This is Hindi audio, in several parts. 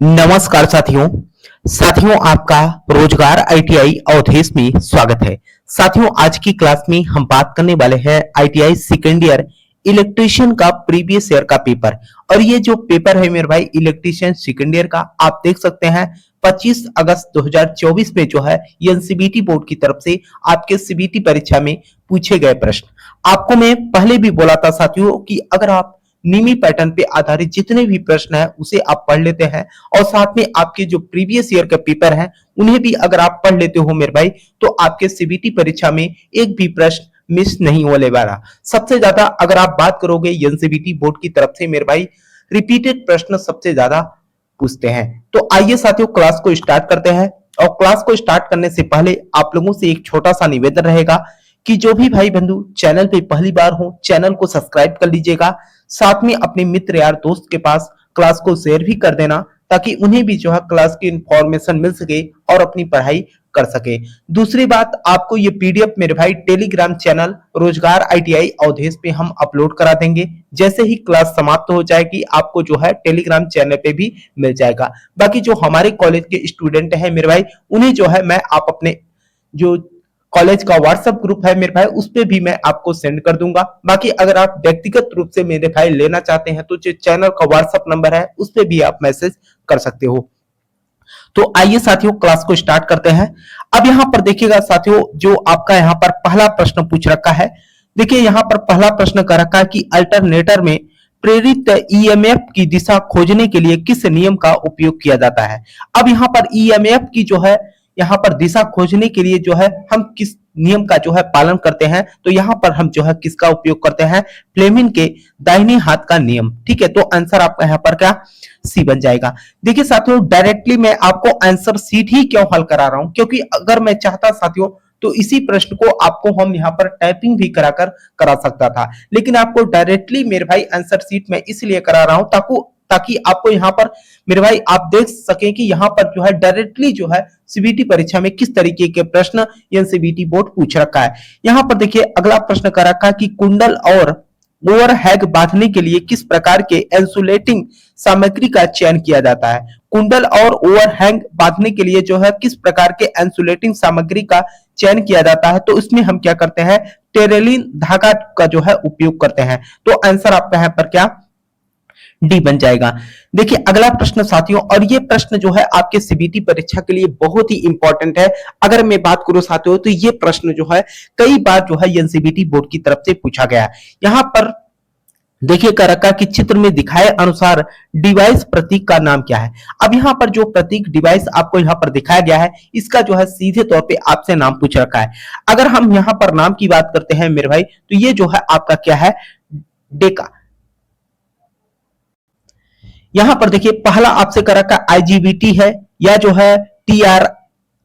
नमस्कार साथियों। साथियों आपका रोजगार आईटीआई अवधेश में स्वागत है। साथियों आज की क्लास में हम बात करने वाले हैं आईटीआई सेकेंड ईयर इलेक्ट्रीशियन का प्रीवियस ईयर का पेपर। और ये जो पेपर है मेरे भाई इलेक्ट्रीशियन सेकेंड ईयर का, आप देख सकते हैं 25 अगस्त 2024 में जो है एनसीबीटी बोर्ड की तरफ से आपके सीबीटी परीक्षा में पूछे गए प्रश्न। आपको मैं पहले भी बोला था साथियों कि अगर आप नीमी पैटर्न पे आधारित जितने भी प्रश्न है उसे आप पढ़ लेते हैं और साथ में आपके जो प्रीवियस ईयर के पेपर हैं उन्हें भी अगर आप पढ़ लेते हो मेरे भाई, तो आपके सीबीटी परीक्षा में एक भी प्रश्न मिस नहीं होने वाला। सबसे ज्यादा अगर आप बात करोगे एनसीबीटी बोर्ड की तरफ से मेरे भाई रिपीटेड प्रश्न सबसे ज्यादा पूछते हैं। तो आइए साथियों क्लास को स्टार्ट करते हैं। और क्लास को स्टार्ट करने से पहले आप लोगों से एक छोटा सा निवेदन रहेगा कि जो भी भाई बंधु चैनल पे पहली बार हो चैनल को सब्सक्राइब कर लीजिएगा, साथ में अपने मित्र यार दोस्त के पास क्लास को शेयर भी कर देना ताकि उन्हें भी जो है क्लास की इंफॉर्मेशन मिल सके और अपनी पढ़ाई कर सके। दूसरी बात, आपको ये पीडीएफ मेरे भाई टेलीग्राम चैनल रोजगार आईटीआई अवधेश पे हम अपलोड करा देंगे। जैसे ही क्लास समाप्त हो जाएगी आपको जो है टेलीग्राम चैनल पे भी मिल जाएगा। बाकी जो हमारे कॉलेज के स्टूडेंट हैं मेरे भाई, उन्हें जो है मैं आप अपने जो कॉलेज का व्हाट्सएप ग्रुप है मेरे भाई उस पे भी मैं आपको सेंड कर दूंगा। बाकी अगर आप व्यक्तिगत रूप से मेरे भाई लेना चाहते हैं तो जो चैनल का व्हाट्सएप नंबर है उस पे भी आप मैसेज कर सकते हो। तो आइए साथियों क्लास को स्टार्ट करते हैं। अब यहाँ पर देखिएगा साथियों, जो आपका यहाँ पर पहला प्रश्न पूछ रखा है। देखिए यहाँ पर पहला प्रश्न कर रखा है कि अल्टरनेटर में प्रेरित ईएमएफ की दिशा खोजने के लिए किस नियम का उपयोग किया जाता है। अब यहाँ पर ईएमएफ की जो है यहाँ पर दिशा खोजने के लिए जो है हम किस नियम का जो है पालन करते हैं, तो यहाँ पर हम जो है किसका उपयोग करते हैं, फ्लेमिंग के दाहिने हाथ का नियम। ठीक है, तो आंसर आपका यहाँ पर क्या सी बन जाएगा। देखिए साथियों डायरेक्टली मैं आपको आंसर सीट ही क्यों हल करा रहा हूं, क्योंकि अगर मैं चाहता साथियों तो इसी प्रश्न को आपको हम यहाँ पर टाइपिंग भी कराकर करा सकता था, लेकिन आपको डायरेक्टली मेरे भाई आंसर सीट में इसलिए करा रहा हूं ताकि आपको यहाँ पर मेरे भाई आप देख सकें कि यहाँ पर जो है डायरेक्टली जो है सीबीटी परीक्षा में किस तरीके के प्रश्न एनसीबीटी बोर्ड पूछ रखा है। यहाँ पर देखिए अगला प्रश्न कर रखा है कि कुंडल और ओवरहैंग बांधने के लिए किस प्रकार के इंसुलेटिंग सामग्री का चयन किया जाता है। कुंडल और ओवरहैंग बांधने के लिए जो है किस प्रकार के इंसुलेटिंग सामग्री का चयन किया जाता है, तो इसमें हम क्या करते हैं, टेरेलिन धागा का जो है उपयोग करते हैं। तो आंसर आपका यहाँ पर क्या डी बन जाएगा। देखिए अगला प्रश्न साथियों, और ये प्रश्न जो है आपके सीबीटी परीक्षा के लिए बहुत ही इंपॉर्टेंट है। अगर मैं बात करूं साथियों तो ये प्रश्न जो है कई बार जो है एनसीबीटी बोर्ड की तरफ से पूछा गया है। यहाँ पर देखिए कर रखा कि चित्र में दिखाए अनुसार डिवाइस प्रतीक का नाम क्या है। अब यहाँ पर जो प्रतीक डिवाइस आपको यहाँ पर दिखाया गया है इसका जो है सीधे तौर पे आपसे नाम पूछ रखा है। अगर हम यहाँ पर नाम की बात करते हैं मेरे भाई, तो ये जो है आपका क्या है, डेका। यहां पर देखिए पहला आपसे कर रखा आईजीबीटी है या जो है टीआर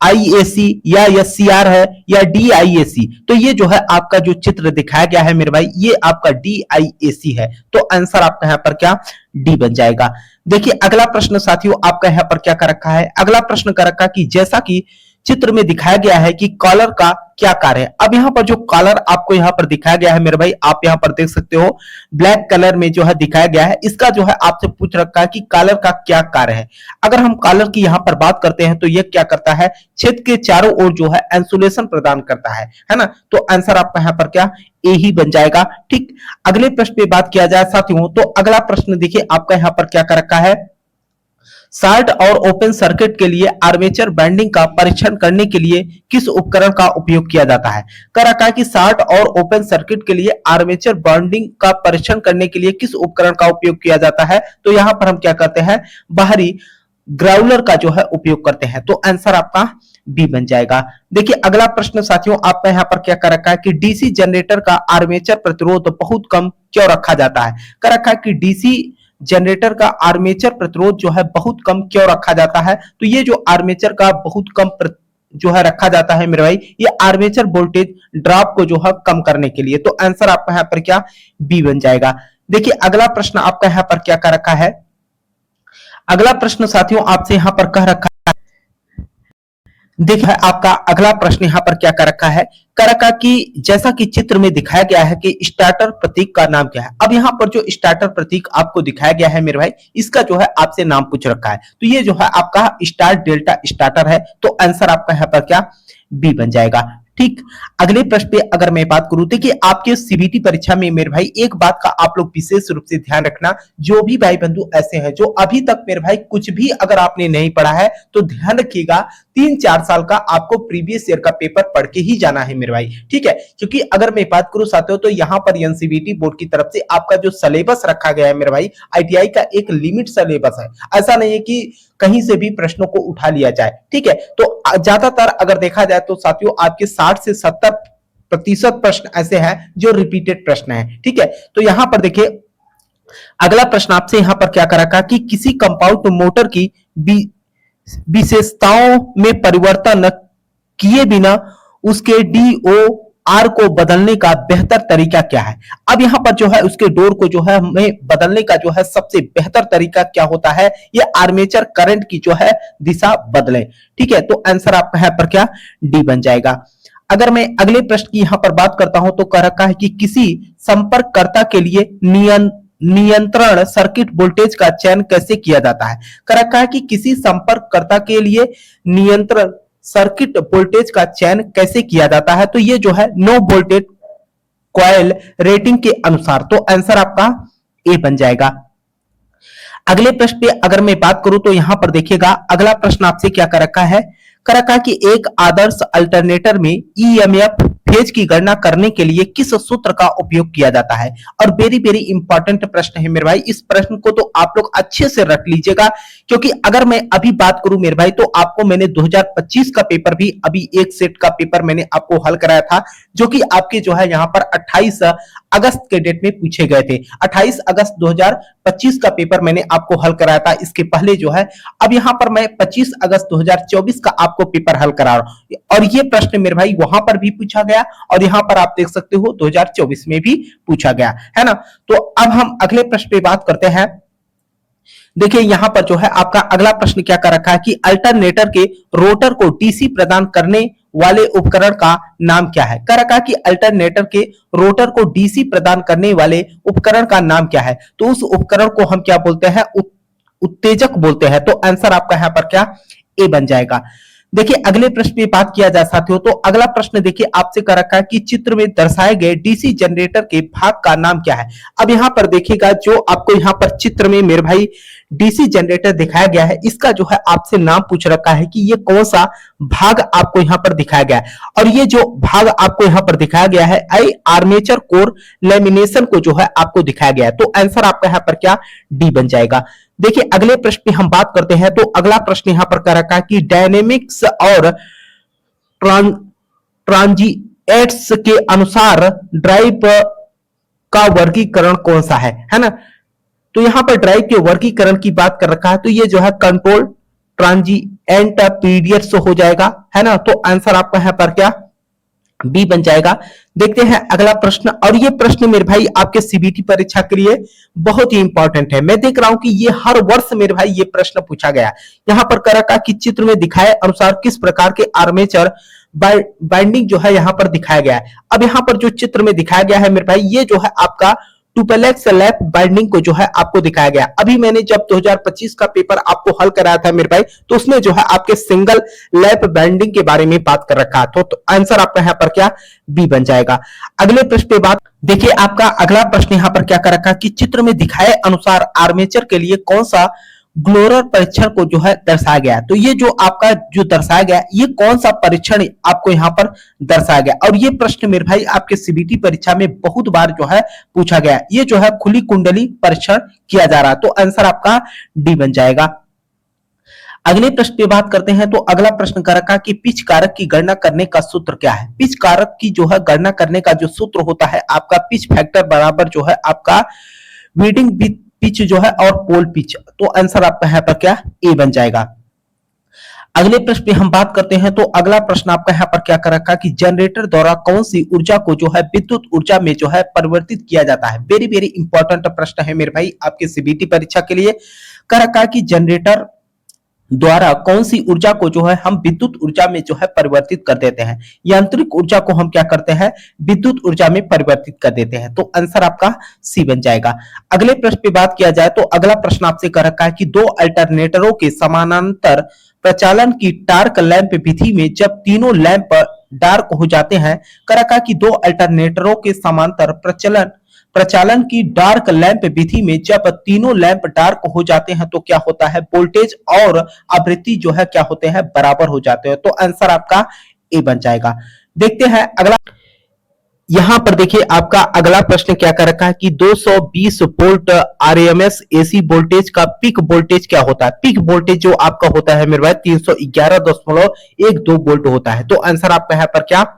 आईएसी या एससीआर है या डीआईएसी। तो ये जो है आपका जो चित्र दिखाया गया है मेरे भाई ये आपका डीआईएसी है। तो आंसर आपका यहाँ पर क्या डी बन जाएगा। देखिए अगला प्रश्न साथियों आपका यहाँ पर क्या कर रखा है, अगला प्रश्न कर रखा कि जैसा कि चित्र में दिखाया गया है कि कॉलर का क्या कार्य है। अब यहाँ पर जो कॉलर आपको यहाँ पर दिखाया गया है मेरे भाई, आप यहाँ पर देख सकते हो ब्लैक कलर में जो है दिखाया गया है, इसका जो है आपसे पूछ रखा है कि कॉलर का क्या कार्य है। अगर हम कॉलर की यहाँ पर बात करते हैं तो ये क्या करता है, छेद के चारों ओर जो है इंसुलेशन प्रदान करता है ना। तो आंसर आपका यहाँ पर क्या ए ही बन जाएगा। ठीक, अगले प्रश्न पे बात किया जाए साथियों, तो अगला प्रश्न देखिए आपका यहाँ पर क्या कर रखा है, शॉर्ट और ओपन सर्किट के लिए आर्मेचर बाइंडिंग का परीक्षण करने के लिए किस उपकरण का उपयोग किया जाता है। कह रखा है कि शॉर्ट और ओपन सर्किट के लिए आर्मेचर बाइंडिंग का परीक्षण करने के लिए किस उपकरण का उपयोग किया जाता है। तो यहां पर हम क्या करते हैं, बाहरी ग्राउलर का जो है उपयोग करते हैं। तो आंसर आपका बी बन जाएगा। देखिए अगला प्रश्न साथियों आपका यहाँ पर क्या कर रखा है कि डीसी जनरेटर का आर्मेचर प्रतिरोध बहुत कम क्यों रखा जाता है। कह रखा है कि डीसी जनरेटर का आर्मेचर प्रतिरोध जो है बहुत कम क्यों रखा जाता है। तो ये जो आर्मेचर का बहुत कम जो है रखा जाता है मेरे भाई, ये आर्मेचर वोल्टेज ड्रॉप को जो है कम करने के लिए। तो आंसर आपका यहाँ पर क्या बी बन जाएगा। देखिए अगला प्रश्न आपका यहाँ पर क्या कर रखा है, अगला प्रश्न साथियों आपसे यहाँ पर कह रखा है देखिए आपका अगला प्रश्न यहाँ पर क्या कर रखा है, कर रखा कि जैसा कि चित्र में दिखाया गया है कि स्टार्टर प्रतीक का नाम क्या है। अब यहाँ पर जो स्टार्टर प्रतीक आपको दिखाया गया है मेरे भाई, इसका जो है आपसे नाम पूछ रखा है, तो ये जो है आपका स्टार डेल्टा स्टार्टर है, तो आंसर आपका यहाँ पर क्या बी बन जाएगा। ठीक, अगले प्रश्न पे अगर मैं बात करूं, देखिए आपके सीबीटी परीक्षा में मेरे भाई एक बात का आप लोग विशेष रूप से ध्यान रखना, जो भी भाई बंधु ऐसे हैं जो अभी तक मेरे भाई कुछ भी अगर आपने नहीं पढ़ा है तो ध्यान रखिएगा, 3-4 साल का आपको प्रीवियस ईयर का पेपर पढ़ के ही जाना है मेरे भाई। ठीक है, क्योंकि अगर मैं बात करूं साथियों तो यहाँ पर एनसीईआरटी बोर्ड की तरफ से आपका जो सिलेबस रखा गया है मेरे भाई, आईटीआई का एक लिमिट सिलेबस है, ऐसा नहीं है कि कहीं से भी प्रश्नों को उठा लिया जाए। ठीक है, तो ज्यादातर अगर देखा जाए तो साथियों आपके 60 से 70% प्रश्न ऐसे हैं जो रिपीटेड प्रश्न हैं। ठीक है, तो यहां पर देखिए अगला प्रश्न आपसे यहां पर क्या कर रखा कि किसी कंपाउंड मोटर की विशेषताओं में परिवर्तन किए बिना उसके डीओ आर को बदलने का बेहतर तरीका क्या है। अब यहां पर जो है उसके डोर को जो है हमें बदलने का जो है सबसे बेहतर तरीका क्या होता है, ये आर्मेचर करंट की जो है दिशा बदले। ठीक है, तो आंसर आपका यहां पर क्या डी बन जाएगा। अगर मैं अगले प्रश्न की यहां पर बात करता हूं तो कह रखा है कि किसी संपर्ककर्ता के लिए नियंत्रण सर्किट वोल्टेज का चयन कैसे किया जाता है। कह रखा है कि किसी संपर्ककर्ता के लिए नियंत्रण सर्किट वोल्टेज का चयन कैसे किया जाता है, तो ये जो है नो वोल्टेज कॉइल रेटिंग के अनुसार, तो आंसर आपका ए बन जाएगा। अगले प्रश्न पे अगर मैं बात करूं तो यहां पर देखिएगा अगला प्रश्न आपसे क्या कर रखा है, कर रखा है कि एक आदर्श अल्टरनेटर में ईएमएफ फेज की गणना करने के लिए किस सूत्र का उपयोग किया जाता है। और वेरी वेरी इंपॉर्टेंट प्रश्न है मेरे भाई, इस प्रश्न को तो आप लोग अच्छे से रट लीजिएगा, क्योंकि अगर मैं अभी बात करूं मेरे भाई तो आपको मैंने 2025 का पेपर भी अभी एक सेट का पेपर मैंने आपको हल कराया था, जो कि आपके जो है यहाँ पर 28 अगस्त के डेट में पूछे गए थे। 28 अगस्त 2025 का पेपर मैंने आपको हल कराया था इसके पहले जो है, अब यहाँ पर मैं 25 अगस्त 2024 का आपको पेपर हल करा रहा हूं, और ये प्रश्न मेरे भाई वहां पर भी पूछा गया और यहाँ पर आप देख सकते हो 2024 में भी पूछा गया है ना। तो अब हम अगले प्रश्न पे बात करते हैं। देखिए यहां पर जो है आपका अगला प्रश्न क्या कर रखा है कि अल्टरनेटर के रोटर को डीसी प्रदान करने वाले उपकरण का नाम क्या है। कह रखा है कि अल्टरनेटर के रोटर को डीसी प्रदान करने वाले उपकरण का नाम क्या है, तो उस उपकरण को हम क्या बोलते हैं, उत्तेजक बोलते हैं। तो आंसर आपका यहां पर क्या ए बन जाएगा। देखिए अगले प्रश्न पे बात किया जा साथियों, तो अगला प्रश्न देखिए आपसे कर रखा है कि चित्र में दर्शाए गए डीसी जनरेटर के भाग का नाम क्या है। अब यहां पर देखिएगा जो आपको यहां पर चित्र में मेरे भाई डीसी जनरेटर दिखाया गया है, इसका जो है आपसे नाम पूछ रखा है कि ये कौन सा भाग आपको यहां पर दिखाया गया है। और ये जो भाग आपको यहां पर दिखाया गया है आई आर्मेचर कोर लेमिनेशन को जो है आपको दिखाया गया है, तो आंसर आपका यहां पर क्या डी बन जाएगा। देखिए अगले प्रश्न पे हम बात करते हैं, तो अगला प्रश्न यहां पर कर रखा है कि डायनेमिक्स और ट्रांजिएंट्स के अनुसार ड्राइव का वर्गीकरण कौन सा है ना। तो यहां पर ड्राइव के वर्गीकरण की बात कर रखा है, तो ये जो है कंट्रोल ट्रांजिएंट पीरियड्स हो जाएगा है ना, तो आंसर आपका यहां पर क्या बी बन जाएगा। देखते हैं अगला प्रश्न, और ये प्रश्न मेरे भाई आपके सीबीटी परीक्षा के लिए बहुत ही इंपॉर्टेंट है। मैं देख रहा हूं कि ये हर वर्ष मेरे भाई ये प्रश्न पूछा गया। यहां पर कर रखा कि चित्र में दिखाए अनुसार किस प्रकार के आर्मेचर बाइंडिंग जो है यहां पर दिखाया गया है। अब यहां पर जो चित्र में दिखाया गया है मेरे भाई, ये जो है आपका टुपेलेक्स लैप बाइंडिंग को जो है आपको दिखाया गया। अभी मैंने जब 2025 का पेपर आपको हल कराया था मेरे भाई, तो उसमें जो है आपके सिंगल लैप बाइंडिंग के बारे में बात कर रखा, तो आंसर आपका यहाँ पर क्या बी बन जाएगा। अगले प्रश्न पे बात देखिए, आपका अगला प्रश्न यहाँ पर क्या कर रखा कि चित्र में दिखाए अनुसार आर्मेचर के लिए कौन सा ग्लोरर परीक्षण को जो है दर्शाया गया है। तो ये जो आपका जो दर्शाया गया, ये कौन सा परीक्षण आपको यहाँ पर दर्शाया गया, और ये प्रश्न मेरे भाई आपके सीबीटी परीक्षा में बहुत बार जो है पूछा गया। ये जो है खुली कुंडली परीक्षण किया जा रहा है, तो आंसर आपका डी बन जाएगा। अगले प्रश्न पे बात करते हैं, तो अगला प्रश्न कर रखा कि पिच कारक की गणना करने का सूत्र क्या है। पिच कारक की जो है गणना करने का जो सूत्र होता है आपका पिच फैक्टर बराबर जो है आपका वीडिंग पिच जो है और पोल पिच, तो आंसर आपका यहाँ पर क्या ए बन जाएगा। अगले प्रश्न पे हम बात करते हैं, तो अगला प्रश्न आपका यहाँ पर क्या कर रखा कि जनरेटर द्वारा कौन सी ऊर्जा को जो है विद्युत ऊर्जा में जो है परिवर्तित किया जाता है। वेरी वेरी इंपॉर्टेंट प्रश्न है मेरे भाई आपके सीबीटी परीक्षा के लिए। कर रखा कि जनरेटर द्वारा कौन सी ऊर्जा को जो है हम विद्युत ऊर्जा में जो है परिवर्तित कर देते हैं। यांत्रिक ऊर्जा को हम क्या करते हैं, विद्युत ऊर्जा में परिवर्तित कर देते हैं। तो आंसर आपका सी बन जाएगा। अगले प्रश्न पे बात किया जाए तो अगला प्रश्न आपसे कर रखा है कि दो अल्टरनेटरों के समानांतर प्रचालन की टार्क लैंप विधि में जब तीनों लैंप डार्क हो जाते हैं, कर रखा है कि दो अल्टरनेटरों के समांतर प्रचालन की डार्क लैंप विधि में जब तीनों लैंप डार्क हो जाते हैं तो क्या होता है, वोल्टेज और आवृत्ति जो है क्या होते हैं, बराबर हो जाते हैं। तो आंसर आपका ए बन जाएगा। देखते हैं अगला। यहां पर देखिए आपका अगला प्रश्न क्या कर रखा है कि 220 वोल्ट आरएमएस एसी वोल्टेज का पीक वोल्टेज क्या होता है। पीक वोल्टेज जो आपका होता है मेरे भाई 311.12 वोल्ट होता है। तो आंसर आपका यहाँ पर क्या,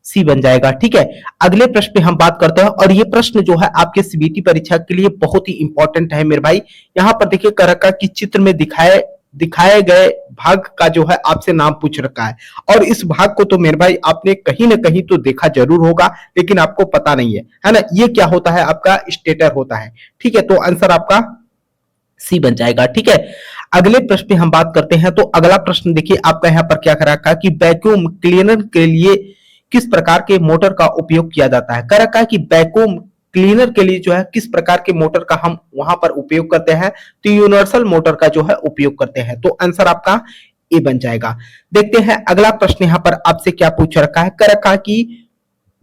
सी बन जाएगा। ठीक है, अगले प्रश्न पे हम बात करते हैं और ये प्रश्न जो है आपके सीबीटी परीक्षा के लिए बहुत ही इंपॉर्टेंट है मेरे भाई। यहाँ पर देखिए कर रखा कि चित्र में दिखाए गए भाग का जो है आपसे नाम पूछ रखा है और इस भाग को तो मेरे भाई आपने कहीं ना कहीं तो देखा जरूर होगा लेकिन आपको पता नहीं है ना। ये क्या होता है, आपका स्टेटर होता है। ठीक है, तो आंसर आपका सी बन जाएगा। ठीक है, अगले प्रश्न पे हम बात करते हैं तो अगला प्रश्न देखिए आपका यहाँ पर क्या कर रखा है कि वैक्यूम क्लीनर के लिए किस प्रकार के मोटर का उपयोग किया जाता है। कर रखा है कि वैक्यूम क्लीनर के लिए जो है किस प्रकार के मोटर का हम वहां पर उपयोग करते हैं, तो यूनिवर्सल मोटर का जो है उपयोग करते हैं। तो आंसर आपका ए बन जाएगा। देखते हैं अगला प्रश्न यहाँ पर आपसे क्या पूछ रखा है। कर रखा कि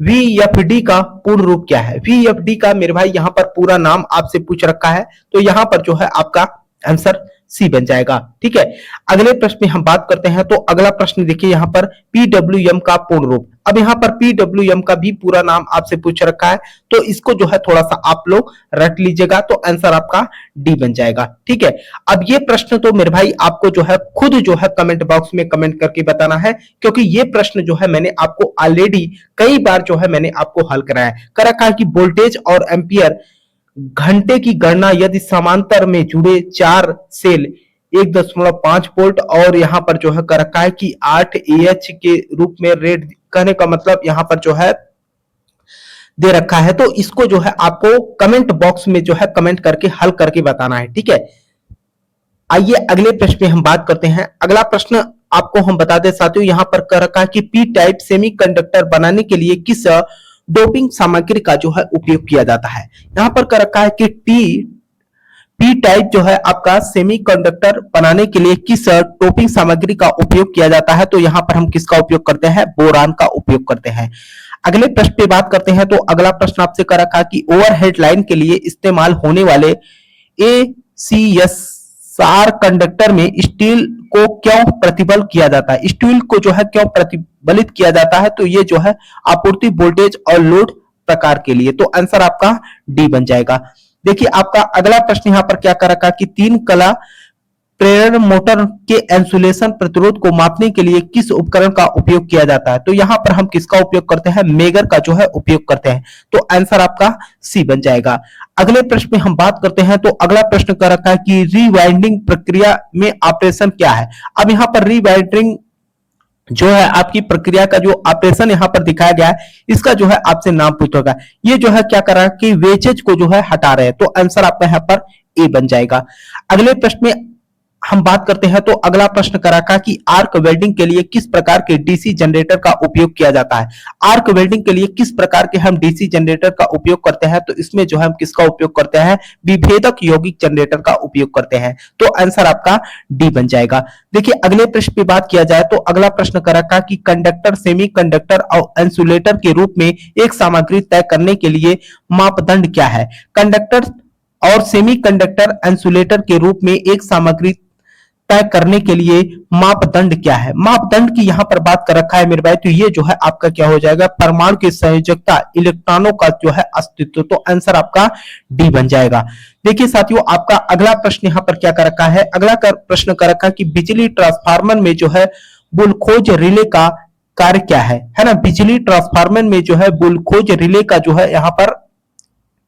वीएफडी का पूर्ण रूप क्या है। वीएफडी का मेरे भाई यहाँ पर पूरा नाम आपसे पूछ रखा है, तो यहाँ पर जो है आपका आंसर सी बन जाएगा। ठीक है, अगले प्रश्न में हम बात करते हैं तो अगला प्रश्न देखिए यहाँ पर पीडब्ल्यूएम का पूर्ण रूप। अब यहाँ पर पीडब्ल्यूएम का भी पूरा नाम आपसे पूछ रखा है, तो इसको जो है थोड़ा सा आप लोग रट लीजिएगा, तो आंसर आपका डी बन जाएगा। ठीक है, अब ये प्रश्न तो मेरे भाई आपको जो है खुद जो है कमेंट बॉक्स में कमेंट करके बताना है, क्योंकि ये प्रश्न जो है मैंने आपको ऑलरेडी कई बार जो है मैंने आपको हल कराया है। कर रखा है कि वोल्टेज और एम्पियर घंटे की गणना यदि समांतर में जुड़े चार सेल 1.5 वोल्ट और यहाँ पर जो है कर रखा है कि 8 AH के रूप में रेट, कहने का मतलब यहाँ पर जो है दे रखा है, तो इसको जो है आपको कमेंट बॉक्स में जो है कमेंट करके हल करके बताना है। ठीक है, आइए अगले प्रश्न में हम बात करते हैं। अगला प्रश्न आपको हम बता दें साथियों, यहाँ पर कर रखा है कि पी टाइप सेमीकंडक्टर बनाने के लिए किस डोपिंग सामग्री का जो है उपयोग किया जाता है। यहाँ पर कर रखा है कि पी टाइप जो है आपका सेमीकंडक्टर बनाने के लिए किस डोपिंग सामग्री का उपयोग किया जाता है, तो यहाँ पर हम किसका उपयोग करते हैं, बोरान का उपयोग करते हैं। अगले प्रश्न पे बात करते हैं तो अगला प्रश्न आपसे कर रखा है कि ओवरहेड लाइन के लिए इस्तेमाल होने वाले ACSR कंडक्टर में स्टील को क्यों प्रतिबल किया जाता है। स्टील को जो है क्यों प्रतिबलित किया जाता है, तो ये जो है आपूर्ति वोल्टेज और लोड प्रकार के लिए। तो आंसर आपका डी बन जाएगा। देखिए आपका अगला प्रश्न यहाँ पर क्या कर रखा कि 3 कला प्रेरण मोटर के इंसुलेशन प्रतिरोध को मापने के लिए किस उपकरण का उपयोग किया जाता है, तो यहाँ पर हम किसका उपयोग करते हैं, मेगर का जो है उपयोग करते हैं। तो आंसर आपका सी बन जाएगा। अगले प्रश्न में हम बात करते हैं तो अगला प्रश्न कर रखा है कि रीवाइंडिंग प्रक्रिया में ऑपरेशन क्या है। अब यहाँ पर रीवाइंडिंग जो है आपकी प्रक्रिया का जो ऑपरेशन यहाँ पर दिखाया गया है, इसका जो है आपसे नाम पूछेगा। ये जो है क्या कर रहा है कि वेचेज को जो है हटा रहे हैं, तो आंसर आपका यहाँ पर ए बन जाएगा। अगले प्रश्न में हम बात करते हैं तो अगला प्रश्न कर रखा कि आर्क वेल्डिंग के लिए किस प्रकार के डीसी जनरेटर का उपयोग किया जाता है। आर्क वेल्डिंग के लिए किस प्रकार के हम डीसी जनरेटर का उपयोग करते हैं, तो इसमें जो है हम किसका उपयोग करते हैं, विभेदक यौगिक जनरेटर का उपयोग करते हैं। तो आंसर आपका डी बन जाएगा। देखिए अगले प्रश्न पे बात किया जाए तो अगला प्रश्न कर रखा कि कंडक्टर, सेमीकंडक्टर और इंसुलेटर के रूप में एक सामग्री तय करने के लिए मापदंड क्या है। कंडक्टर और सेमीकंडक्टर इंसुलेटर के रूप में एक सामग्री तय करने के लिए मापदंड क्या है। मापदंड की यहाँ पर बात कर रखा है मेरे भाई, तो ये जो है आपका क्या हो जाएगा, परमाणु की संयोजकता, इलेक्ट्रॉनों का जो है अस्तित्व। तो आंसर आपका डी बन जाएगा। देखिए साथियों आपका अगला प्रश्न यहाँ पर क्या कर रखा है, अगला प्रश्न कर रखा है कि बिजली ट्रांसफार्मर में जो है बुलखोज रिले का कार्य क्या है ना। बिजली ट्रांसफार्मर में जो है बुलखोज रिले का जो है यहाँ पर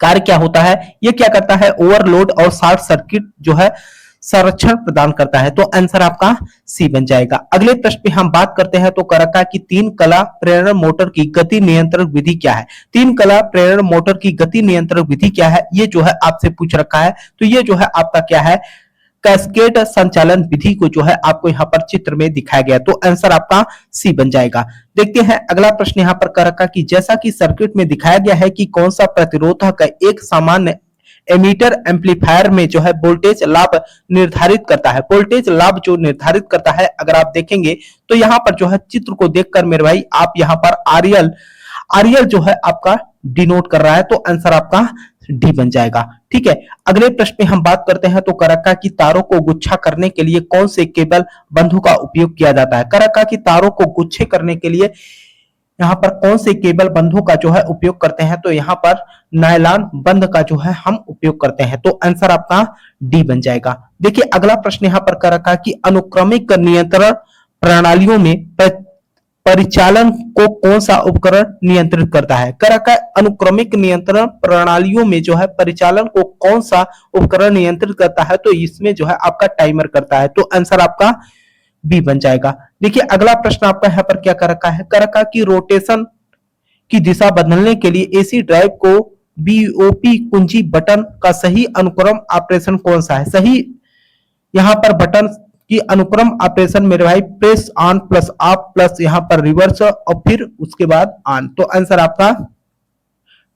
कार्य क्या होता है, ये क्या करता है, ओवरलोड और शॉर्ट सर्किट जो है संरक्षण प्रदान करता है। तो आंसर आपका सी बन जाएगा। अगले प्रश्न पे हम बात करते हैं तो कर रखा है कि 3 कला प्रेरण मोटर की गति नियंत्रण विधि क्या है। 3 कला प्रेरण मोटर की गति नियंत्रण विधि क्या है, ये जो है आपसे पूछ रखा है। तो ये जो है आपका क्या है, कैस्केड संचालन विधि को जो है आपको यहाँ पर चित्र में दिखाया गया, तो आंसर आपका सी बन जाएगा। देखते हैं अगला प्रश्न यहाँ पर कर रखा कि जैसा कि सर्किट में दिखाया गया है कि कौन सा प्रतिरोधक एक सामान्य एमीटर एम्पलीफायर में जो है वोल्टेज लाभ निर्धारित करता है। वोल्टेज लाभ जो निर्धारित करता है, अगर आप देखेंगे तो यहाँ पर जो है चित्र को देखकर मेरे भाई आप यहाँ पर आरएल जो है आपका डिनोट कर रहा है, तो आंसर आपका डी बन जाएगा। ठीक है, अगले प्रश्न में हम बात करते हैं तो करक्का की तारों को गुच्छा करने के लिए कौन से केबल बंधों का उपयोग किया जाता है। करक्का की तारों को गुच्छे करने के लिए यहाँ पर कौन से केबल बंधों का जो है उपयोग करते हैं, तो यहाँ पर नायलॉन बंध का जो है हम उपयोग करते हैं, तो आंसर आपका डी बन जाएगा। देखिए अगला प्रश्न यहाँ पर कर रखा कि अनुक्रमिक नियंत्रण प्रणालियों में परिचालन को कौन सा उपकरण नियंत्रित करता है। कर रखा अनुक्रमिक नियंत्रण प्रणालियों में जो है परिचालन को कौन सा उपकरण नियंत्रित करता है, तो इसमें जो है आपका टाइमर करता है, तो आंसर आपका बी बन जाएगा। देखिए अगला प्रश्न आपका यहाँ पर क्या कर रखा है, कर रखा कि रोटेशन की दिशा बदलने के लिए एसी ड्राइव को बीओपी कुंजी बटन का सही अनुक्रम ऑपरेशन कौन सा है। सही यहाँ पर बटन की अनुक्रम ऑपरेशन मेरे भाई press on plus of plus यहाँ पर रिवर्स और फिर उसके बाद ऑन, तो आंसर आपका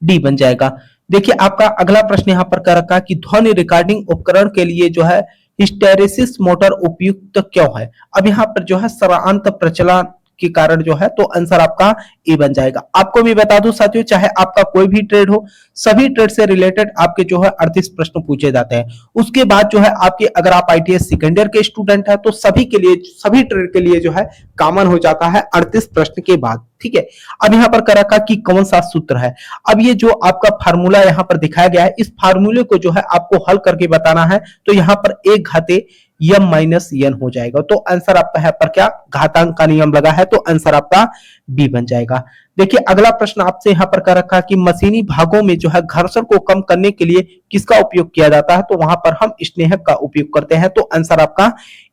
डी बन जाएगा। देखिए आपका अगला प्रश्न यहाँ पर कर रखा कि ध्वनि रिकॉर्डिंग उपकरण के लिए जो है हिस्टेरेसिस मोटर उपयुक्त क्यों है। अब यहाँ पर जो है सरांत प्रचलन के कारण जो है, तो आंसर आपका ए बन जाएगा। आपको भी बता दूं साथियों, चाहे आपका कोई भी ट्रेड हो, सभी ट्रेड से रिलेटेड आपके जो है 38 प्रश्न पूछे जाते हैं। उसके बाद जो है आपके अगर आप आईटीएस सेकेंड ईयर के स्टूडेंट है तो सभी के लिए, सभी ट्रेड के लिए जो है कॉमन हो जाता है 38 प्रश्न के बाद। ठीक है, अब यहाँ पर कर रखा कि कौन सा सूत्र है। अब ये जो आपका फार्मूला यहाँ पर दिखाया गया है, इस फार्मूले को जो है आपको हल करके बताना है, तो यहाँ पर एक घाते यम माइनस एन हो जाएगा, तो आंसर आपका है पर क्या घातांक का नियम लगा है, तो आंसर आपका बी बन जाएगा। देखिए अगला प्रश्न आपसे यहाँ पर कर रखा कि मशीनी भागों में जो है घर्षण को कम करने के लिए किसका उपयोग किया जाता है, तो वहां पर हम स्नेहक का उपयोग करते हैं, तो आंसर आपका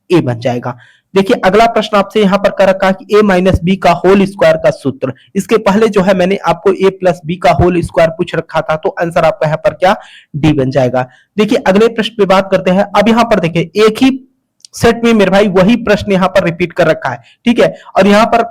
ए बन जाएगा। देखिए अगला प्रश्न आपसे यहाँ पर कर रखा कि a माइनस बी का होल स्क्वायर का सूत्र। इसके पहले जो है मैंने आपको a प्लस बी का होल स्क्वायर पूछ रखा था, तो आंसर आपका यहाँ पर क्या डी बन जाएगा। देखिए अगले प्रश्न पे बात करते हैं। अब यहाँ पर देखिए एक ही सेट में मेरे भाई वही प्रश्न यहाँ पर रिपीट कर रखा है। ठीक है, और यहाँ पर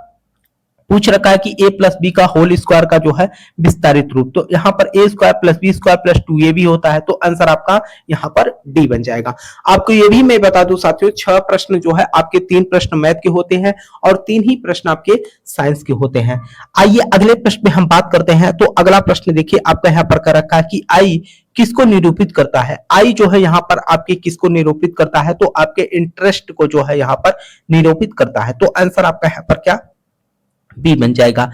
पूछ रखा है कि a प्लस बी का होल स्क्वायर का जो है विस्तारित रूप, तो यहाँ पर a square plus B square plus 2ab होता है, तो आंसर आपका यहाँ पर डी बन जाएगा। आपको ये भी मैं बता दूं साथियों, 6 प्रश्न जो है आपके 3 प्रश्न मैथ के होते हैं और 3 ही प्रश्न आपके साइंस के होते हैं। आइए अगले प्रश्न में हम बात करते हैं। तो अगला प्रश्न देखिए आपका यहाँ पर कर रखा है कि आई किसको निरूपित करता है। आई जो है यहाँ पर आपके किसको निरूपित करता है, तो आपके इंटरेस्ट को जो है यहाँ पर निरूपित करता है, तो आंसर आपका यहाँ पर क्या बी बन जाएगा।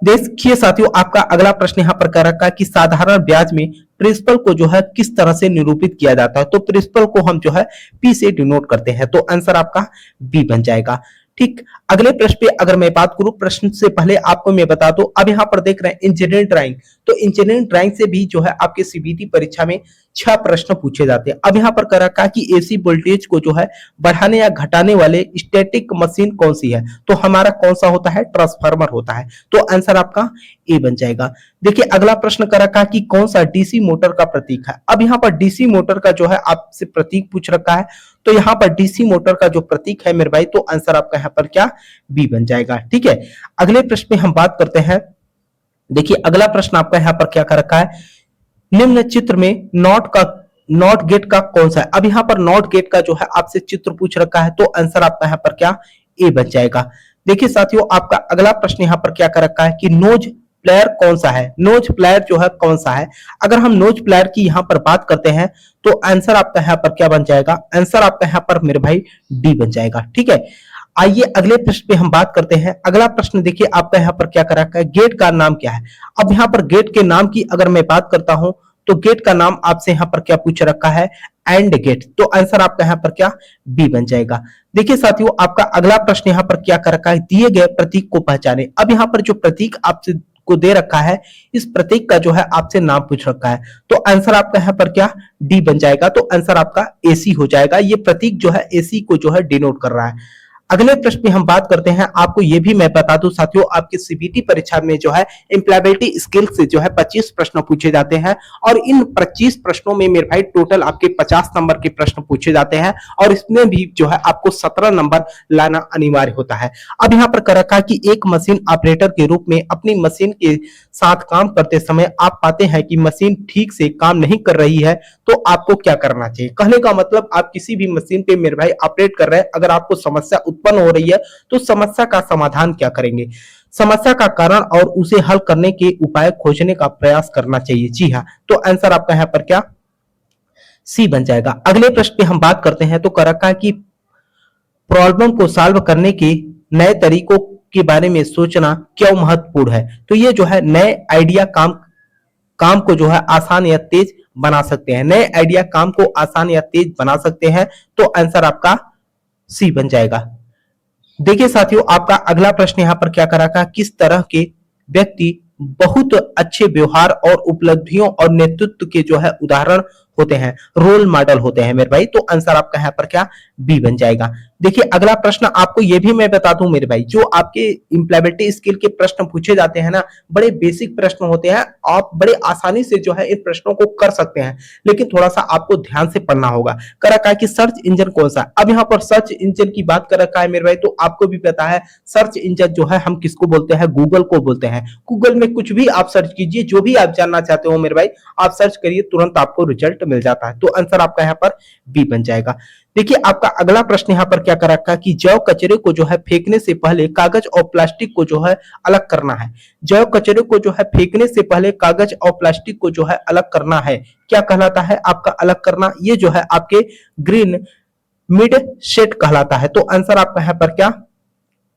देखिए साथियों आपका अगला प्रश्न यहाँ पर कर रखा है कि साधारण ब्याज में प्रिंसिपल को जो है किस तरह से निरूपित किया जाता है, तो प्रिंसिपल को हम जो है पी से डिनोट करते हैं, तो आंसर आपका बी बन जाएगा। ठीक, अगले प्रश्न पे अगर मैं बात करूं, प्रश्न से पहले आपको मैं बता दूं, अब यहाँ पर देख रहे हैं इंजीनियरिंग ड्राइंग, तो इंजीनियरिंग ड्राइंग से भी जो है आपके सीबीटी परीक्षा में 6 प्रश्न पूछे जाते हैं। अब यहाँ पर कर रखा कि एसी वोल्टेज को जो है बढ़ाने या घटाने वाले स्टैटिक मशीन कौन सी है, तो हमारा कौन सा होता है, ट्रांसफार्मर होता है, तो आंसर आपका ए बन जाएगा। देखिए अगला प्रश्न कर रखा कि कौन सा डीसी मोटर का प्रतीक है। अब यहाँ पर डीसी मोटर का जो है आपसे प्रतीक पूछ रखा है, तो यहाँ पर डीसी मोटर का जो प्रतीक है मेरे भाई, तो आंसर आपका यहाँ पर क्या बी बन जाएगा। ठीक है, अगले प्रश्न में हम बात करते हैं। देखिए अगला प्रश्न आपका यहाँ पर क्या कर रखा है, निम्न चित्र में नॉट गेट का कौन सा है। अब यहाँ पर नॉट गेट का जो है आपसे चित्र पूछ रखा है, तो आंसर आपका यहाँ पर क्या ए बन जाएगा। देखिए साथियों आपका अगला प्रश्न यहाँ पर क्या कर रखा है कि नोज प्लेयर कौन सा है। नोज प्लेयर जो है कौन सा है, अगर हम नोज प्लेयर की यहाँ पर बात करते हैं, तो आंसर आपका यहाँ पर क्या बन जाएगा, आंसर आपका यहाँ पर मेरे भाई डी बन जाएगा। ठीक है, आइए अगले प्रश्न पे हम बात करते हैं। अगला प्रश्न देखिए आपका यहाँ पर क्या कर रखा है, गेट का नाम क्या है। अब यहाँ पर गेट के नाम की अगर मैं बात करता हूं, तो गेट का नाम आपसे यहाँ पर क्या पूछ रखा है, एंड गेट, तो आंसर आपका यहाँ पर क्या बी बन जाएगा। देखिए साथियों आपका अगला प्रश्न यहाँ पर क्या कर रखा है, दिए गए प्रतीक को पहचाने। अब यहाँ पर जो प्रतीक आपसे को दे रखा है, इस प्रतीक का जो है आपसे नाम पूछ रखा है, तो आंसर आपका यहाँ पर क्या डी बन जाएगा, तो आंसर आपका एसी हो जाएगा। ये प्रतीक जो है एसी को जो है डिनोट कर रहा है। अगले प्रश्न में हम बात करते हैं, आपको ये भी मैं बता दूं साथियों, आपकी सीबीटी परीक्षा में जो है एम्प्लॉयबिलिटी स्किल से जो है 25 प्रश्न पूछे जाते हैं और इन 25 प्रश्नों में मेरे भाई टोटल आपके 50 नंबर के प्रश्न पूछे जाते हैं और इसमें भी जो है आपको 17 नंबर लाना अनिवार्य होता है। अब यहाँ पर कर रखा है कि एक मशीन ऑपरेटर के रूप में अपनी मशीन के साथ काम करते समय आप पाते हैं कि मशीन ठीक से काम नहीं कर रही है, तो आपको क्या करना चाहिए। कहने का मतलब आप किसी भी मशीन पे मेरे भाई ऑपरेट कर रहे हैं, अगर आपको समस्या उत्पन्न हो रही है तो समस्या का समाधान क्या करेंगे, समस्या का कारण और उसे हल करने के उपाय खोजने का प्रयास करना चाहिए। जी हाँ, तो आंसर आपका यहाँ पर क्या सी बन जाएगा। अगले प्रश्न पे हम बात करते हैं, तो कर रखा है कि प्रॉब्लम को सॉल्व करने के नए तरीकों के बारे में सोचना क्यों महत्वपूर्ण है। तो ये जो है नए आइडिया काम काम को जो है आसान या तेज बना सकते हैं, नए आइडिया काम को आसान या तेज बना सकते हैं, तो आंसर आपका सी बन जाएगा। देखिए साथियों, आपका अगला प्रश्न यहाँ पर क्या करा था, किस तरह के व्यक्ति बहुत अच्छे व्यवहार और उपलब्धियों और नेतृत्व के जो है उदाहरण होते हैं, रोल मॉडल होते हैं मेरे भाई, तो आंसर आपका यहाँ पर क्या बी बन जाएगा। देखिए अगला प्रश्न आपको ये भी मैं बता दूं मेरे भाई, जो आपके इंप्लॉयबिलिटी स्किल के प्रश्न पूछे जाते हैं ना, बड़े बेसिक प्रश्न होते हैं, आप बड़े आसानी से जो है इन प्रश्नों को कर सकते हैं, लेकिन थोड़ा सा आपको ध्यान से पढ़ना होगा। कर रखा है कि सर्च इंजन कौन सा। अब यहाँ पर सर्च इंजन की बात कर रखा है मेरे भाई, तो आपको भी पता है सर्च इंजन जो है हम किसको बोलते हैं, गूगल को बोलते हैं। गूगल में कुछ भी आप सर्च कीजिए, जो भी आप जानना चाहते हो मेरे भाई, आप सर्च करिए, तुरंत आपको रिजल्ट मिल जाता है, तो आंसर आपका यहाँ पर बी बन जाएगा। देखिए आपका अगला प्रश्न यहाँ पर क्या कर रखा है कि जैव कचरे को जो है फेंकने से पहले कागज और प्लास्टिक को जो है अलग करना है। जैव कचरे को जो है फेंकने से पहले कागज और प्लास्टिक को जो है अलग करना है, क्या कहलाता है आपका अलग करना, ये जो है आपके ग्रीन मिड सेट कहलाता है, तो आंसर आपका यहाँ पर क्या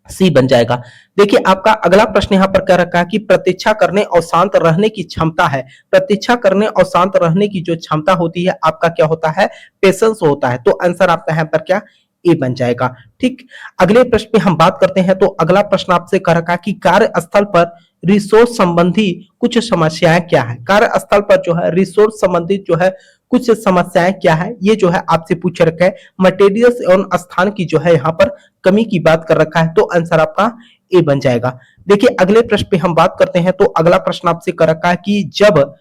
सी बन जाएगा। देखिए आपका अगला प्रश्न यहाँ पर कह रखा है कि प्रतीक्षा करने और शांत रहने की क्षमता है, प्रतीक्षा करने और शांत रहने की जो क्षमता होती है आपका क्या होता है, पेशेंस होता है, तो आंसर आपका यहाँ पर क्या ए बन जाएगा। ठीक, अगले प्रश्न पे हम बात करते हैं, तो अगला प्रश्न आपसे कह रखा है कि कार्यस्थल पर रिसोर्स संबंधी कुछ समस्याएं क्या है। कार्यस्थल पर जो है रिसोर्स संबंधित जो है कुछ समस्याएं क्या है, ये जो है आपसे पूछ रखा है। मटेरियल्स एवं स्थान की जो है यहाँ पर कमी की बात कर रखा है, तो आंसर आपका ए बन जाएगा। देखिए अगले प्रश्न पे हम बात करते हैं, तो अगला प्रश्न आपसे कर रखा है कि जब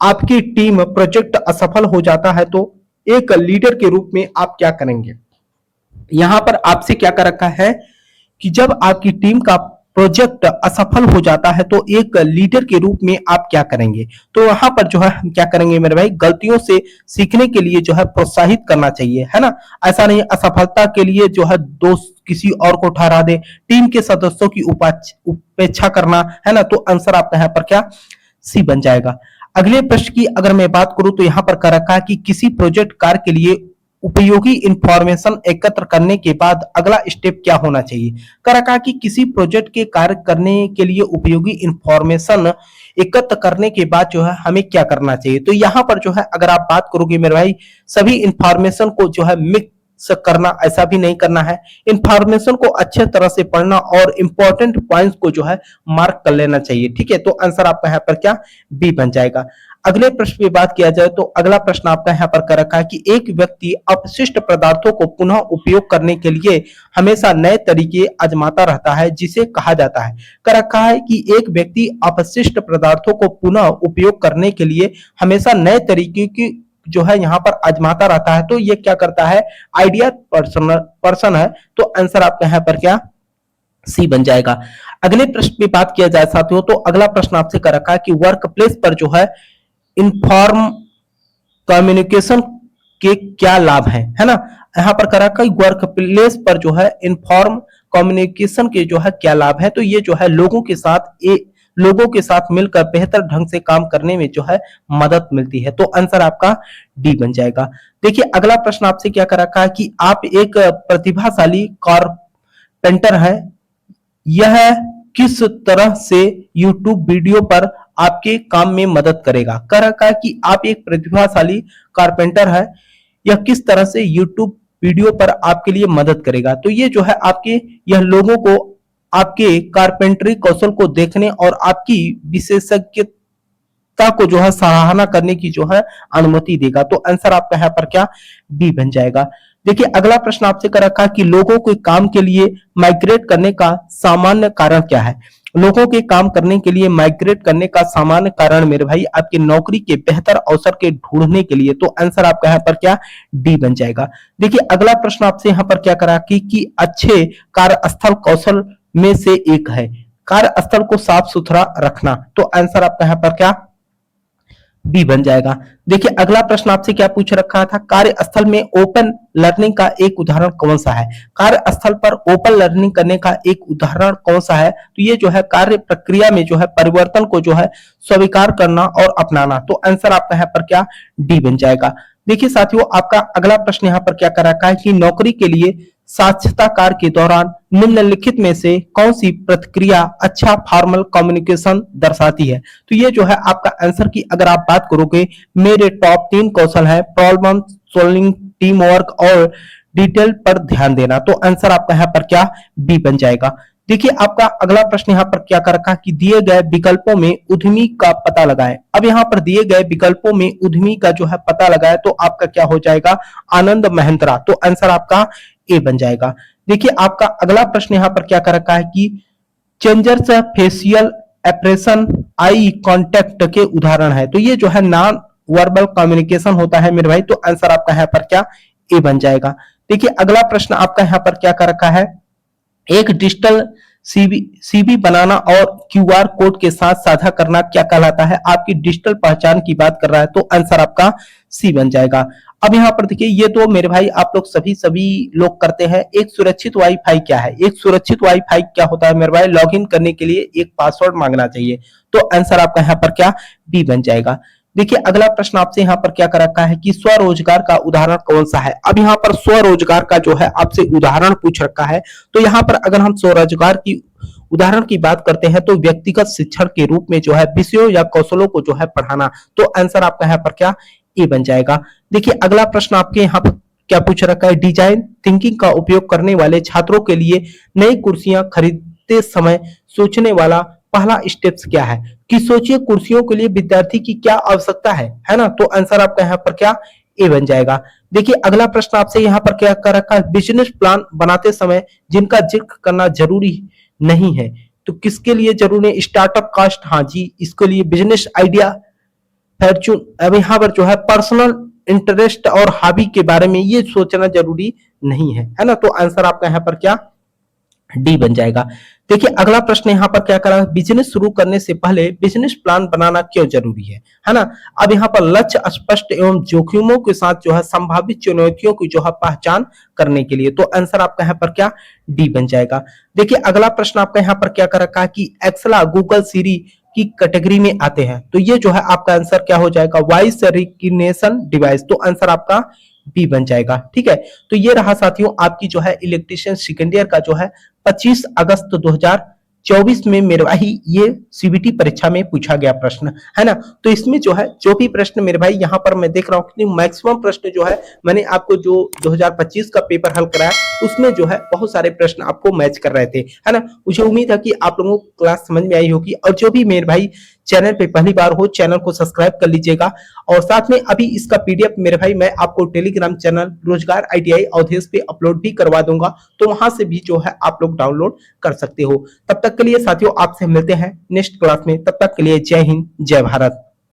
आपकी टीम प्रोजेक्ट असफल हो जाता है तो एक लीडर के रूप में आप क्या करेंगे। यहां पर आपसे क्या कर रखा है कि जब आपकी टीम का प्रोजेक्ट असफल हो जाता है तो एक लीडर के रूप में आप क्या करेंगे। तो वहां पर जो है हम क्या करेंगे मेरे भाई, गलतियों से सीखने के लिए जो है प्रोत्साहित करना चाहिए, है ना। ऐसा नहीं असफलता के लिए जो है दोष किसी और को ठहरा दे, टीम के सदस्यों की उपेक्षा करना, है ना, तो आंसर आपका यहाँ पर क्या सी बन जाएगा। अगले प्रश्न की अगर मैं बात करूं, तो यहाँ पर कर रखा है कि किसी प्रोजेक्ट कार्य के लिए उपयोगी इंफॉर्मेशन एकत्र करने के बाद अगला स्टेप क्या होना चाहिए। कर रखा है कि किसी प्रोजेक्ट के कार्य करने के लिए उपयोगी इंफॉर्मेशन एकत्र करने के बाद जो है हमें क्या करना चाहिए। तो यहाँ पर जो है अगर आप बात करोगे मेरे भाई, सभी इंफॉर्मेशन को जो है मिक्स करना, ऐसा भी नहीं करना है, इंफॉर्मेशन को अच्छे तरह से पढ़ना और इंपॉर्टेंट पॉइंट्स को जो है मार्क कर लेना चाहिए। ठीक है, तो आंसर आपका यहाँ पर क्या बी बन जाएगा। अगले प्रश्न पे बात किया जाए, तो अगला प्रश्न आपका यहाँ पर कर रखा है कि एक व्यक्ति अपशिष्ट पदार्थों को पुनः उपयोग करने के लिए हमेशा नए तरीके आजमाता रहता है, जिसे कहा जाता है। कर रखा है कि एक व्यक्ति अपशिष्ट पदार्थों को पुनः उपयोग करने के लिए हमेशा नए तरीके की जो है यहाँ पर आजमाता रहता है, तो ये क्या करता है, आइडिया पर्सन है, तो आंसर आपका यहाँ पर क्या सी बन जाएगा। अगले प्रश्न पे बात किया जाए साथियों, तो अगला प्रश्न आपसे कर रखा है कि वर्क प्लेस पर जो है इनफॉर्म कम्युनिकेशन के क्या लाभ हैं, है ना। यहाँ पर कर रखा है वर्क प्लेस पर जो है इनफॉर्म कम्युनिकेशन के जो है क्या लाभ है, तो ये जो है लोगों के साथ मिलकर बेहतर ढंग से काम करने में जो है मदद मिलती है, तो आंसर आपका डी बन जाएगा। देखिए अगला प्रश्न आपसे क्या कर रखा है कि आप एक प्रतिभाशाली कारपेंटर है, यह किस तरह से YouTube वीडियो पर आपके काम में मदद करेगा। कर रखा है कि आप एक प्रतिभाशाली कारपेंटर है, यह किस तरह से YouTube वीडियो पर आपके लिए मदद करेगा। तो ये जो है आपके यह लोगों को आपके कारपेंटरी कौशल को देखने और आपकी विशेषज्ञता को जो है सराहना करने की जो है अनुमति देगा, तो आंसर आपका यहाँ पर क्या बी बन जाएगा। देखिए अगला प्रश्न आपसे कर रखा है कि लोगों के काम के लिए माइग्रेट करने का सामान्य कारण क्या है। लोगों के काम करने के लिए माइग्रेट करने का सामान्य कारण मेरे भाई आपकी नौकरी के बेहतर अवसर के ढूंढने के लिए, तो आंसर आपका यहाँ पर क्या डी बन जाएगा। देखिए अगला प्रश्न आपसे यहाँ पर क्या करा कि अच्छे कार्यस्थल कौशल में से एक है कार्यस्थल को साफ सुथरा रखना, तो आंसर आपका यहाँ पर क्या बी बन जाएगा। देखिए अगला प्रश्न आपसे क्या पूछ रखा था, कार्यस्थल में ओपन लर्निंग का एक उदाहरण कौन सा है। कार्यस्थल पर ओपन लर्निंग करने का एक उदाहरण कौन सा है, तो ये जो है कार्य प्रक्रिया में जो है परिवर्तन को जो है स्वीकार करना और अपनाना, तो आंसर आपका यहाँ पर क्या डी बन जाएगा। देखिए साथियों आपका अगला प्रश्न यहाँ पर क्या कर रखा है कि नौकरी के लिए साक्षात्कार के दौरान निम्नलिखित में से कौन सी प्रतिक्रिया अच्छा फॉर्मल कम्युनिकेशन दर्शाती है, तो ये जो है आपका आंसर की अगर आप बात करोगे मेरे टॉप 3 कौशल है प्रॉब्लम सॉल्विंग, टीम वर्क और डिटेल पर ध्यान देना, तो आंसर आपका यहाँ पर क्या बी बन जाएगा। देखिए आपका अगला प्रश्न यहाँ पर क्या कर रखा कि दिए गए विकल्पों में उद्यमी का पता लगाएं। अब यहाँ पर दिए गए विकल्पों में उद्यमी का जो है पता लगाए तो आपका क्या हो जाएगा आनंद महिंद्रा, तो आंसर आपका ए बन जाएगा। देखिए आपका अगला प्रश्न यहाँ पर क्या कर रखा है कि changers facial expression eye contact के उदाहरण है, तो ये जो है नॉन वर्बल कम्युनिकेशन होता है मेरे भाई, तो आंसर आपका यहाँ पर क्या ए बन जाएगा। देखिए अगला प्रश्न आपका यहाँ पर क्या कर रखा है, एक डिजिटल सीवी बनाना और क्यूआर कोड के साथ साझा करना क्या कहलाता है, आपकी डिजिटल पहचान की बात कर रहा है, तो आंसर आपका सी बन जाएगा। अब यहाँ पर देखिए ये तो मेरे भाई आप लोग सभी लोग करते हैं। एक सुरक्षित वाईफाई क्या है, एक सुरक्षित वाईफाई क्या होता है मेरे भाई, लॉगिन करने के लिए एक पासवर्ड मांगना चाहिए, तो आंसर आपका यहाँ पर क्या बी बन जाएगा। देखिए अगला प्रश्न आपसे यहाँ पर क्या कर रखा है कि स्वरोजगार का उदाहरण कौन सा है। अब यहाँ पर स्वरोजगार का जो है आपसे उदाहरण पूछ रखा है, तो यहाँ पर अगर हम स्वरोजगार की उदाहरण की बात करते हैं तो व्यक्तिगत शिक्षण के रूप में जो है विषयों या कौशलों को जो है पढ़ाना, तो आंसर आपका यहाँ पर क्या ए बन जाएगा। देखिए अगला प्रश्न आपके यहाँ पर क्या पूछ रखा है, डिजाइन थिंकिंग का उपयोग करने वाले छात्रों के लिए नई कुर्सियां खरीदते समय सोचने वाला पहला स्टेप्स क्या है, कि सोचिए कुर्सियों के लिए विद्यार्थी की क्या आवश्यकता है ना, तो आंसर आपका यहाँ पर क्या ए बन जाएगा। देखिए अगला प्रश्न आपसे यहाँ पर क्या कर रखा है, बिजनेस प्लान बनाते समय जिनका जिक्र करना जरूरी नहीं है, तो किसके लिए जरूरी है, स्टार्टअप कास्ट, हाँ जी इसके लिए बिजनेस आइडिया फॉर्चून, अब यहाँ पर जो है पर्सनल इंटरेस्ट और हॉबी के बारे में ये सोचना जरूरी नहीं है ना, तो आंसर आपका यहाँ पर क्या डी बन जाएगा। देखिए अगला प्रश्न यहाँ पर क्या करा, बिजनेस शुरू करने से पहले बिजनेस प्लान बनाना क्यों जरूरी है ना। अब यहाँ पर लक्ष्य स्पष्ट एवं जोखिमों के साथ जो है संभावित चुनौतियों की जो है पहचान करने के लिए, तो आंसर आपका यहाँ पर क्या डी बन जाएगा। देखिए अगला प्रश्न आपका यहाँ पर क्या कर रखा है कि एक्सला गूगल सीरी की कैटेगरी में आते हैं, तो ये जो है आपका आंसर क्या हो जाएगा वॉइस रिकग्निशन डिवाइस, तो आंसर आपका बी बन जाएगा। ठीक है, तो ये रहा साथियों आपकी जो है इलेक्ट्रीशियन सेकेंड ईयर का जो है 25 अगस्त 2024 में मेरे भाई ये सीबीटी परीक्षा में पूछा गया प्रश्न है ना। तो इसमें जो है जो भी प्रश्न मेरे भाई यहाँ पर मैं देख रहा हूँ कि मैक्सिमम प्रश्न जो है मैंने आपको जो 2025 का पेपर हल कराया उसमें जो है बहुत सारे प्रश्न आपको मैच कर रहे थे है ना। मुझे उम्मीद है कि आप लोगों को क्लास समझ में आई होगी, और जो भी मेरे भाई चैनल पे पहली बार हो चैनल को सब्सक्राइब कर लीजिएगा, और साथ में अभी इसका पीडीएफ मेरे भाई मैं आपको टेलीग्राम चैनल रोजगार आईटीआई अवधेश पे अपलोड भी करवा दूंगा, तो वहां से भी जो है आप लोग डाउनलोड कर सकते हो। तब तक के लिए साथियों आपसे मिलते हैं नेक्स्ट क्लास में, तब तक के लिए जय हिंद जय भारत।